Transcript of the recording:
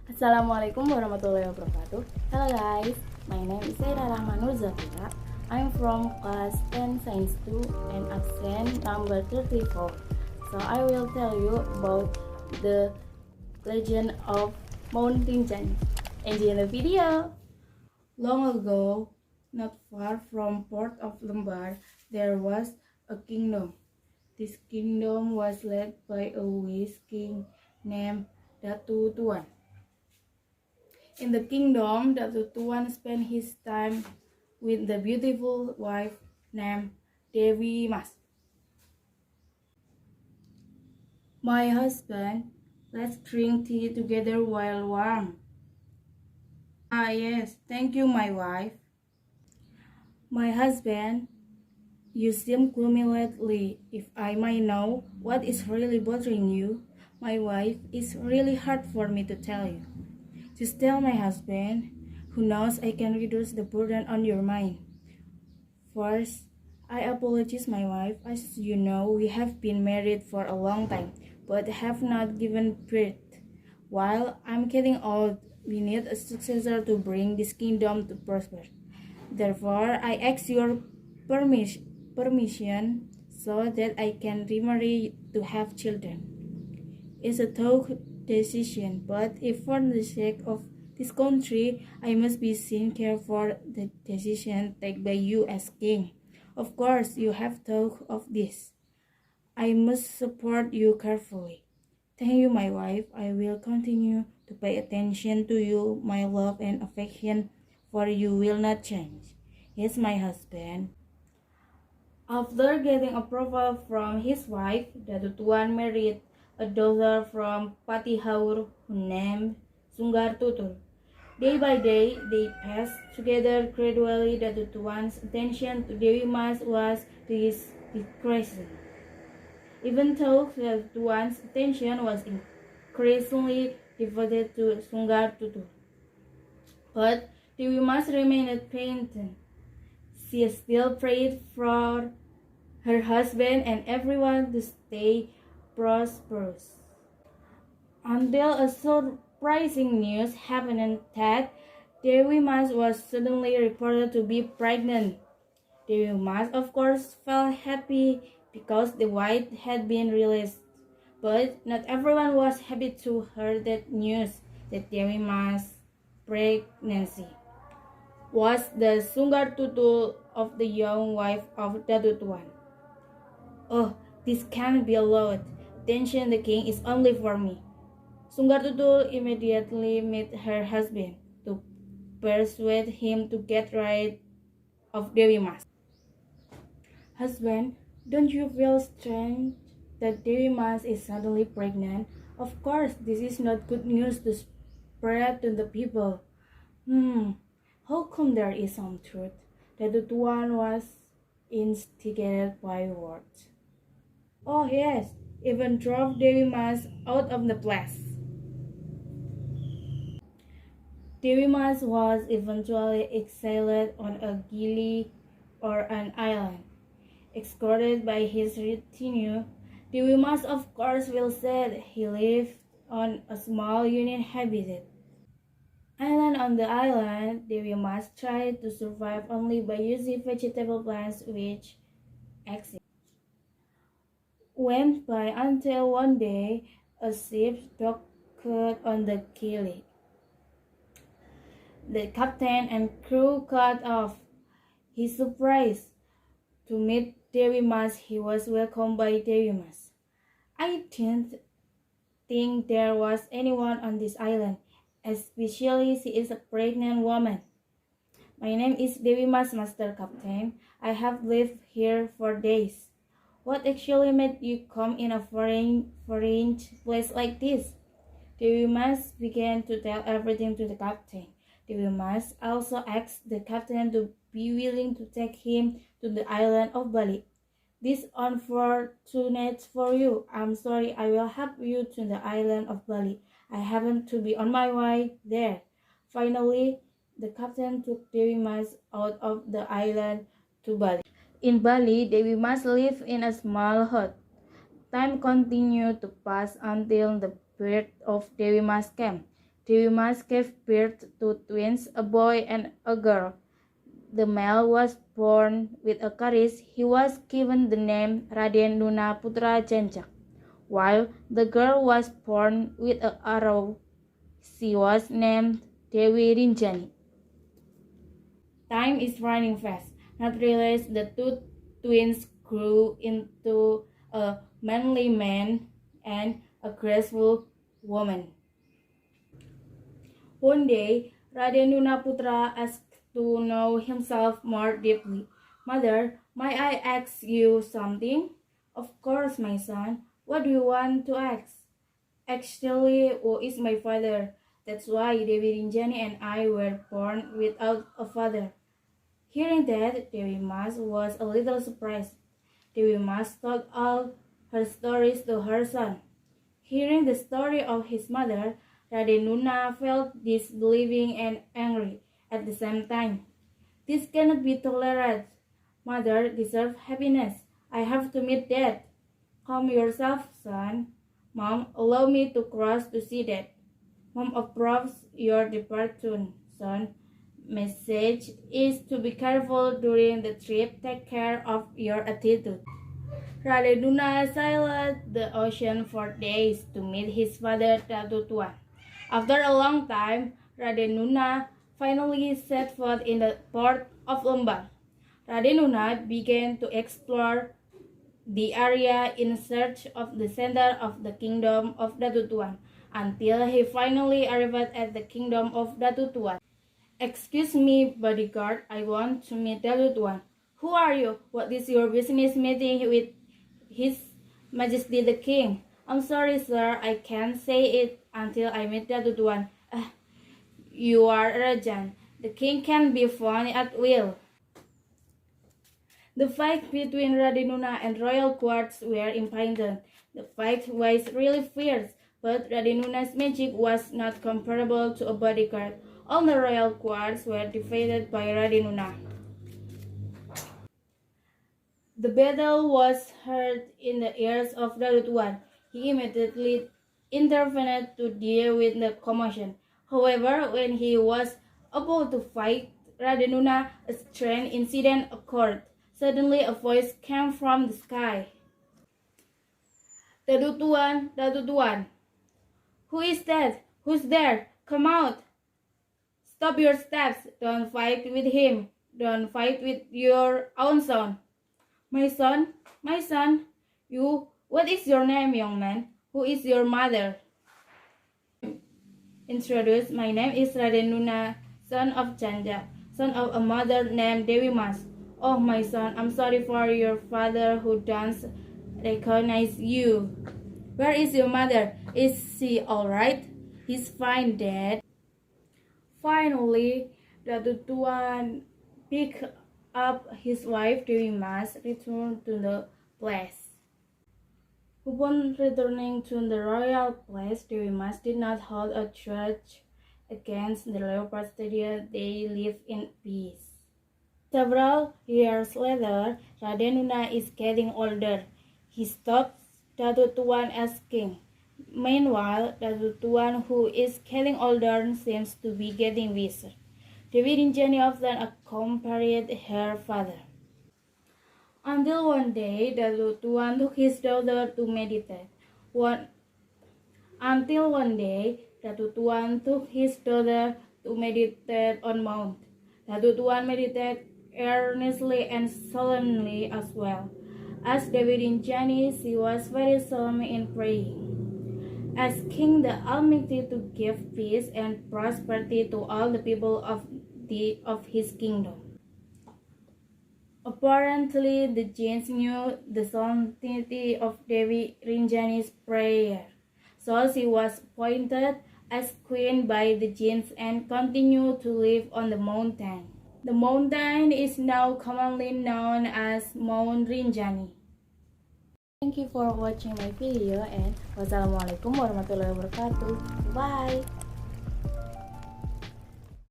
Assalamualaikum warahmatullahi wabarakatuh. Hello guys, my name is Rahma. I'm from class 10 science 2 and absent number 34. So I will tell you about the legend of Mount Rinjani. Enjoy the video. Long ago, not far from Port of Lembar, there was a kingdom. This kingdom was led by a wise king named Datu Tuan. In the kingdom, Datu Tuan spent his time with the beautiful wife named Dewi Mas. My husband, let's drink tea together while warm. Ah yes, thank you, my wife. My husband, you seem gloomy lately. If I might know what is really bothering you, my wife, it's really hard for me to tell you. Just tell my husband, who knows I can reduce the burden on your mind. First, I apologize, my wife. As you know, we have been married for a long time, but have not given birth. While I'm getting old, we need a successor to bring this kingdom to prosper. Therefore, I ask your permission so that I can remarry to have children. It's a tough decision, but if for the sake of this country, I must be sincere for the decision taken by you as king. Of course, you have thought of this. I must support you carefully. Thank you, my wife. I will continue to pay attention to you. My love and affection for you will not change. Yes, my husband. After getting approval from his wife, Datu Tuan married a daughter from Patihaur who named Sunggar Tutur. Day by day, they passed together. Gradually, Datu Tuan's attention to Dewi Mas was decreasing. Even though Datu Tuan's attention was increasingly devoted to Sunggar Tutur, but Dewi Mas remained penitent. She still prayed for her husband and everyone to stay prosperous. Until a surprising news happened that Dewi Mas was suddenly reported to be pregnant. Dewi Mas, of course, felt happy because the white had been released. But not everyone was happy to hear that news that Dewi Mas' pregnancy was the Sunggar Tutul of the young wife of Datu Tuan. Oh, this can't be allowed. Attention, the king is only for me. Sunggar Tutul immediately met her husband to persuade him to get rid of Dewi Mas. Husband, don't you feel strange that Dewi Mas is suddenly pregnant? Of course, this is not good news to spread to the people. How come there is some truth that the Tuan was instigated by words? Oh yes, even drove Dewi Mas out of the place. Dewi Mas was eventually exiled on a gili or an island. Escorted by his retinue, Dewi Mas of course will said he lived on a small uninhabited island. On the island, Dewi Mas tried to survive only by using vegetable plants which exist. Went by until one day a ship docked on the gili. The captain and crew cut off. His surprise to meet Dewi Mas, he was welcomed by Dewi Mas. I didn't think there was anyone on this island, especially she is a pregnant woman. My name is Dewi Mas, Master Captain. I have lived here for days. What actually made you come in a foreign place like this? Dewi Mas began to tell everything to the captain. Dewi Mas also asked the captain to be willing to take him to the island of Bali. This unfortunate for you. I'm sorry, I will help you to the island of Bali. I happen to be on my way there. Finally, the captain took Dewi Mas out of the island to Bali. In Bali, Dewi Mas lived in a small hut. Time continued to pass until the birth of Dewi Mas came. Dewi Mas gave birth to twins, a boy and a girl. The male was born with a charis. He was given the name Raden Nuna Putra Janjak, while the girl was born with an arrow. She was named Dewi Rinjani. Time is running fast. Not realized the two twins grew into a manly man and a graceful woman. One day, Raden Putra asked to know himself more deeply. Mother, may I ask you something? Of course, my son. What do you want to ask? Actually, who is my father? That's why Dewi Rinjani and I were born without a father. Hearing that, Dewi Mas was a little surprised. Dewi Mas told all her stories to her son. Hearing the story of his mother, Raden Nuna felt disbelieving and angry at the same time. This cannot be tolerated. Mother deserves happiness. I have to meet Dad. Calm yourself, son. Mom, allow me to cross to see Dad. Mom approves your departure, son. Message is to be careful during the trip. Take care of your attitude. Raden Nuna sailed the ocean for days to meet his father Datu Tuan. After a long time, Raden Nuna finally set foot in the port of Lembang. Raden Nuna began to explore the area in search of the center of the kingdom of Datu Tuan until he finally arrived at the kingdom of Datu Tuan. Excuse me, bodyguard, I want to meet Datu Tuan. Who are you? What is your business meeting with His Majesty the King? I'm sorry, sir, I can't say it until I meet Datu Tuan. You are a Rajan. The king can be found at will. The fight between Raden Nuna and royal guards were impending. The fight was really fierce, but Raden Nuna's magic was not comparable to a bodyguard. All the royal guards were defeated by Raden Nuna. The battle was heard in the ears of Datu Tuan. He immediately intervened to deal with the commotion. However, when he was about to fight Raden Nuna, a strange incident occurred. Suddenly, a voice came from the sky. Datu Tuan, Datu Tuan. Who is that? Who's there? Come out. Stop your steps. Don't fight with him. Don't fight with your own son. My son, what is your name, young man? Who is your mother? Introduce, my name is Raden Nuna, son of Janjak, son of a mother named Dewi Mas. Oh, my son, I'm sorry for your father who doesn't recognize you. Where is your mother? Is she alright? He's fine, Dad. Finally, Datu Tuan picked up his wife Dewi Mas, returned to the place. Upon returning to the royal place, Dewi Mas did not hold a grudge against the leopard studio. They lived in peace. Several years later, Raden Nuna is getting older. He stops Datu Tuan as king. Meanwhile, Datu Tuan, who is getting older, seems to be getting wiser. Dewi Rinjani often accompanied her father. Until one day, Datu Tuan took his daughter to meditate. On Mount. Datu Tuan meditated earnestly and solemnly as well. As Dewi Rinjani, she was very solemn in praying, asking the Almighty to give peace and prosperity to all the people of his kingdom. Apparently, the jinns knew the solemnity of Dewi Rinjani's prayer, so she was appointed as queen by the jinns and continued to live on the mountain. The mountain is now commonly known as Mount Rinjani. Thank you for watching my video and wassalamualaikum warahmatullahi wabarakatuh. Bye.